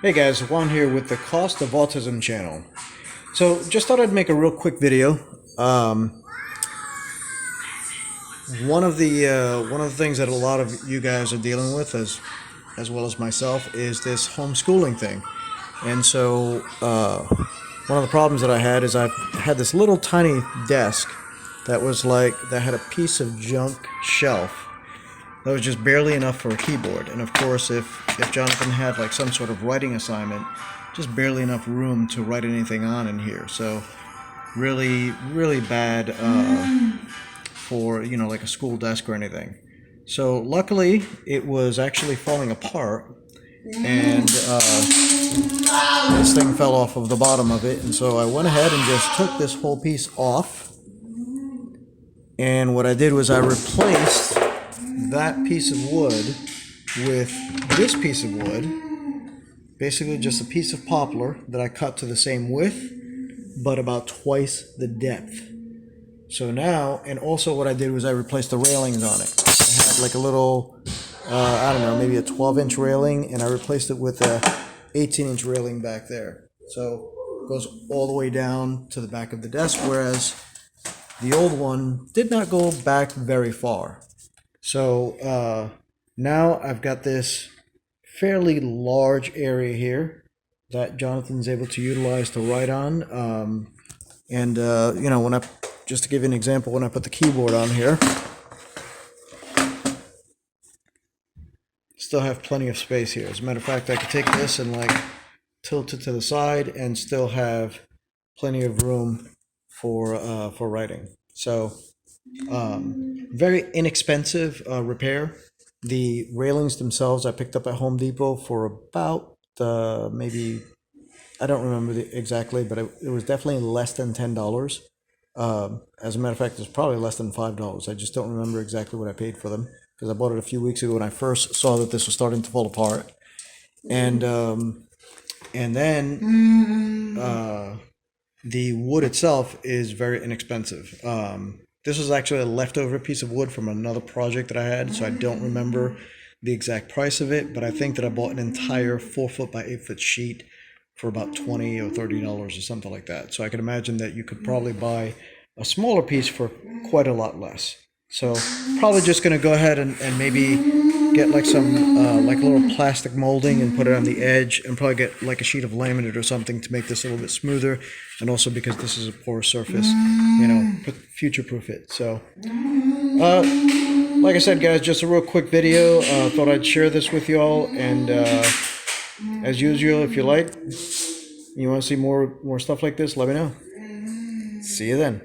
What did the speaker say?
Hey guys, Juan here with the Cost of Autism channel. So just thought I'd make a real quick video. One of the things that a lot of you guys are dealing with, as well as myself, is this homeschooling thing. And so one of the problems that I had is I had this little tiny desk that had a piece of junk shelf that was just barely enough for a keyboard. And of course, if Jonathan had like some sort of writing assignment, just barely enough room to write anything on in here. So really, really bad for, like a school desk or anything. So luckily, it was actually falling apart, and this thing fell off of the bottom of it. And so I went ahead and just took this whole piece off. And what I did was I replaced that piece of wood with this piece of wood, basically just a piece of poplar that I cut to the same width but about twice the depth. So now, and also what I did was I replaced the railings on it. I had like a little I don't know, maybe a 12-inch railing, and I replaced it with a 18-inch railing back there. So it goes all the way down to the back of the desk, whereas the old one did not go back very far. So now I've got this fairly large area here that Jonathan's able to utilize to write on. Just to give you an example, when I put the keyboard on here, still have plenty of space here. As a matter of fact, I could take this and like tilt it to the side and still have plenty of room for writing. So very inexpensive repair. The railings themselves I picked up at Home Depot for about maybe, I don't remember exactly, but it was definitely less than $10. As a matter of fact, it was probably less than $5. I just don't remember exactly what I paid for them, because I bought it a few weeks ago when I first saw that this was starting to fall apart. And then the wood itself is very inexpensive. This was actually a leftover piece of wood from another project that I had, so I don't remember the exact price of it, but I think that I bought an entire 4-foot by 8-foot sheet for about $20 or $30 or something like that. So I can imagine that you could probably buy a smaller piece for quite a lot less. So probably just going to go ahead and maybe get like some like a little plastic molding and put it on the edge, and probably get like a sheet of laminate or something to make this a little bit smoother, and also because this is a porous surface, future-proof it. So like I said, guys, just a real quick video. Thought I'd share this with you all, and as usual, if you want to see more stuff like this, let me know. See you then.